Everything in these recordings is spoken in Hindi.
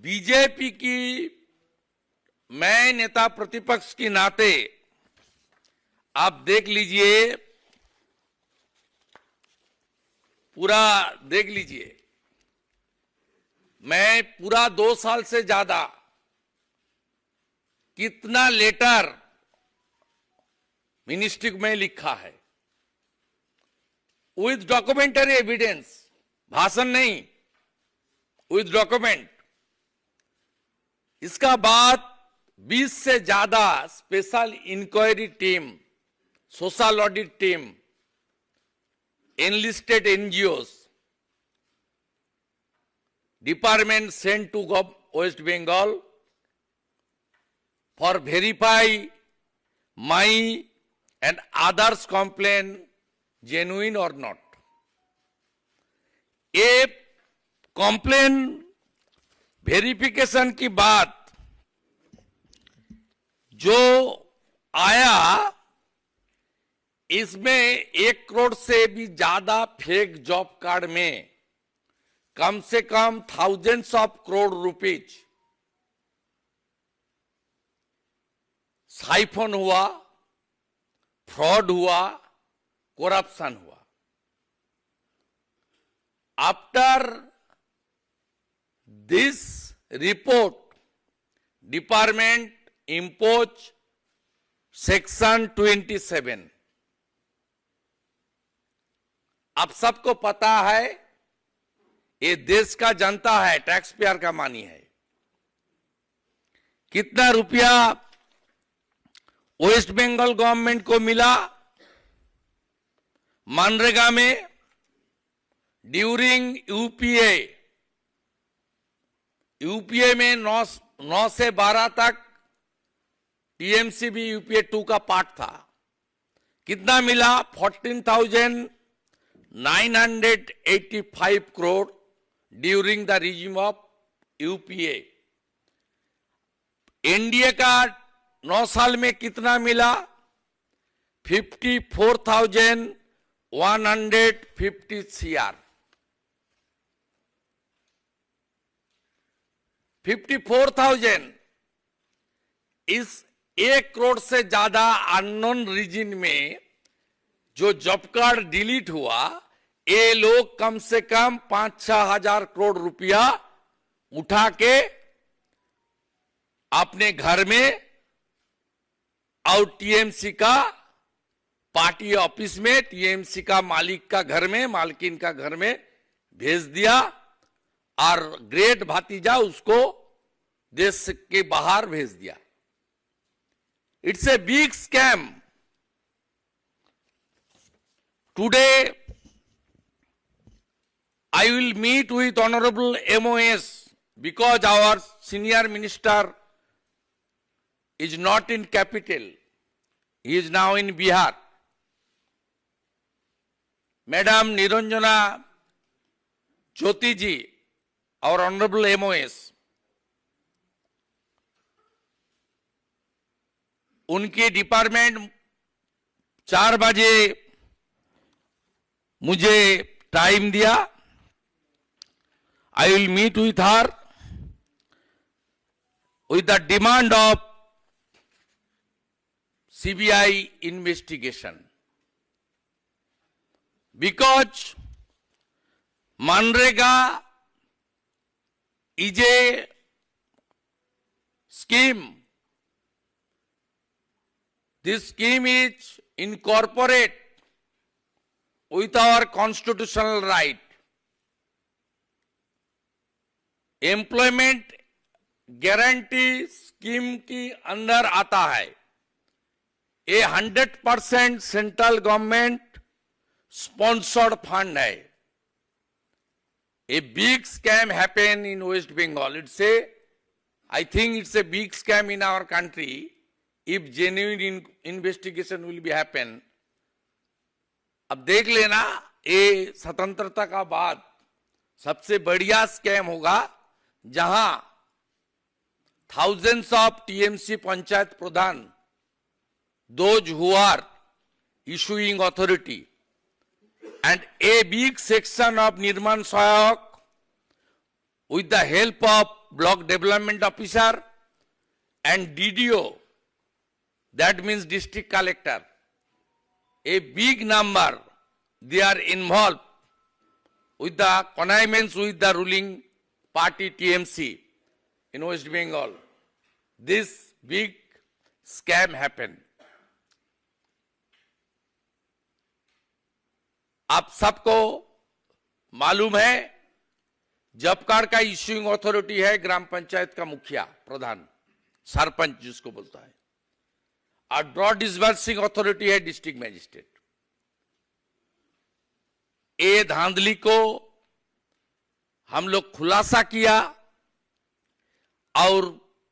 बीजेपी की मैं नेता प्रतिपक्ष के नाते आप देख लीजिए, पूरा देख लीजिए। मैं पूरा 2 साल से ज्यादा कितना लेटर मिनिस्ट्री में लिखा है विथ डॉक्यूमेंटरी एविडेंस, भाषण नहीं, विथ डॉक्यूमेंट। इसका बाद 20 से ज्यादा special inquiry team, social audit team, enlisted NGOs, department sent to West Bengal for verify my and others complaint genuine or not. ये कंप्लेन वेरिफिकेशन की बात जो आया, इसमें 1 करोड़ से भी ज्यादा फेक जॉब कार्ड में कम से कम thousands of crore rupees siphon हुआ, फ्रॉड हुआ, करप्शन हुआ। After this report, department impose section 27। आप सबको पता है, ये देश का जनता है, टैक्स पेयर का मानी है। कितना रुपया वेस्ट बंगाल गवर्नमेंट को मिला मनरेगा में ड्यूरिंग यूपीए में 9 से 12 तक टीएमसी भी यूपीए 2 का पार्ट था। कितना मिला? 14,985 crore during the regime of UPA. NDA का 9 साल में कितना मिला? 54,150 CR। 54,000 इस 1 करोड़ से ज्यादा अननोन रीजन में जो जॉब कार्ड डिलीट हुआ, ये लोग कम से कम 5-6 हजार करोड़ रुपया उठा के अपने घर में और टीएमसी का पार्टी ऑफिस में, टीएमसी का मालिक का घर में, मालकिन का घर में भेज दिया और ग्रेट भतीजा उसको देश के बाहर भेज दिया। It's a big scam. Today, I will meet with Honorable MOS because our senior minister is not in capital. He is now in Bihar. Madam Niranjana Jyoti ji, our Honorable MOS, उनके डिपार्टमेंट 4 बजे मुझे टाइम दिया। I will meet with her with the demand of CBI investigation, because MNREGA is a scheme. This scheme is incorporate with our constitutional right. Employment guarantee scheme की अंदर आता है। ये 100% सेंट्रल गवर्नमेंट स्पॉन्सर्ड फंड है। A big scam happened in West Bengal. I think it's a big scam in our country. If genuine investigation will be happen. अब देख लेना, ये स्वतंत्रता का बाद सबसे बढ़िया स्कैम होगा जहां thousands of TMC panchayat Pradhan, those who are issuing authority, and a big section of Nirman Sahayak with the help of block development officer, and DDO, that means district collector. A big number, they are involved with the connivance with the ruling party TMC in West Bengal. This big scam happened. आप सबको मालूम है, जॉब कार्ड का इश्यूइंग अथॉरिटी है ग्राम पंचायत का मुखिया, प्रधान, सरपंच जिसको बोलता है, और ड्रॉ डिसबर्सिंग अथॉरिटी है डिस्ट्रिक्ट मैजिस्ट्रेट। ये धांधली को हम लोग खुलासा किया और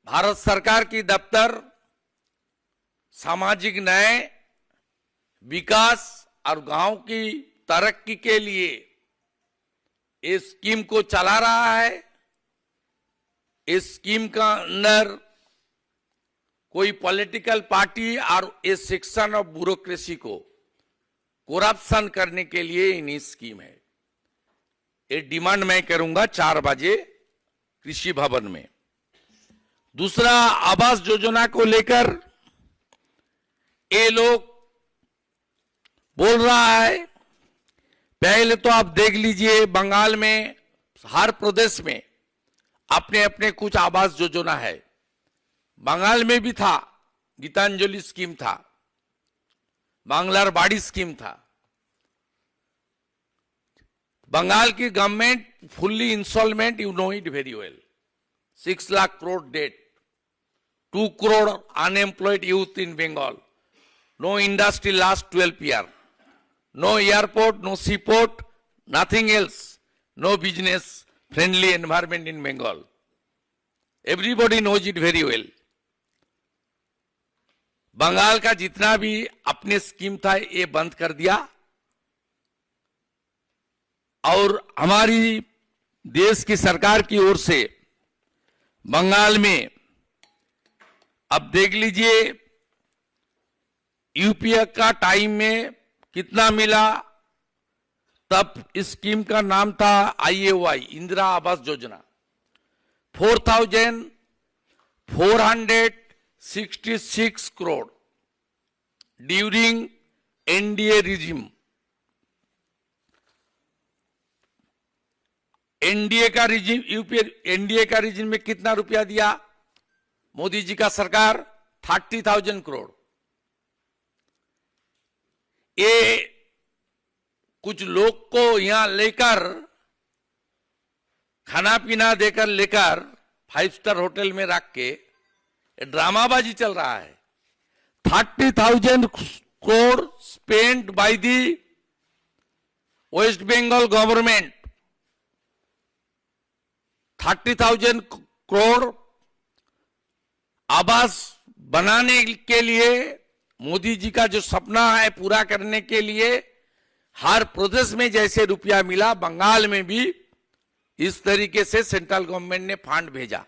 भारत सरकार की दफ्तर सामाजिक न्याय, विकास और गांव की तरक्की के लिए इस स्कीम को चला रहा है। इस स्कीम का अंदर कोई पॉलिटिकल पार्टी और इस सेक्शन ऑफ ब्यूरोक्रेसी को करप्शन करने के लिए इन्हीं स्कीम है। ये डिमांड मैं करूंगा 4 बजे कृषि भवन में। दूसरा, आवास योजना को लेकर ये लोग बोल रहा है, पहले तो आप देख लीजिए बंगाल में हर प्रदेश में अपने अपने कुछ आवास योजना है। बंगाल में भी था, गीतांजलि स्कीम था, बांग्लार बाड़ी स्कीम था। बंगाल की government fully instalment, you know it very well, 6 lakh crore debt, 2 crore unemployed youth in Bengal, no industry last 12 years, no airport, no seaport, nothing else, no business friendly environment in Bengal. Everybody knows it very well. Bengal का जितना भी अपने स्कीम था ये बंद कर दिया और हमारी देश की सरकार की ओर से बंगाल में अब देख लीजिए यूपीए का टाइम में कितना मिला। तब इस स्कीम का नाम था IAY, Indira Awas Yojana, 4,466 crore during NDA regime. NDA का रिजिम, यूपीए एनडीए का रिजिम में कितना रुपया दिया मोदी जी का सरकार? 30,000 करोड़। ये कुछ लोग को यहां लेकर खाना पीना देकर लेकर 5 स्टार होटल में रख के ड्रामाबाजी चल रहा है। 30,000 crore spend by the West Bengal government. 30,000 crore आवास बनाने के लिए, मोदी जी का जो सपना है पूरा करने के लिए हर प्रदेश में जैसे रुपया मिला, बंगाल में भी इस तरीके से सेंट्रल गवर्नमेंट ने फंड भेजा।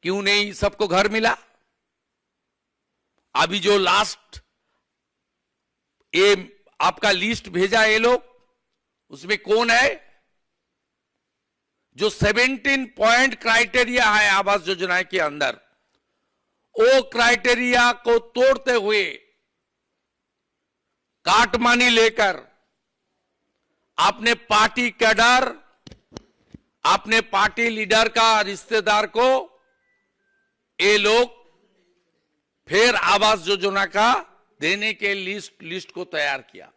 क्यों नहीं सबको घर मिला? अभी जो लास्ट ये आपका लिस्ट भेजा ये लोग, उसमें कौन है? जो 17 पॉइंट क्राइटेरिया है आवास योजना के अंदर, वो क्राइटेरिया को तोड़ते हुए काटमानी लेकर अपने पार्टी कैडर, अपने पार्टी लीडर का रिश्तेदार को ये लोग फिर आवास योजना का देने के लिस्ट को तैयार किया।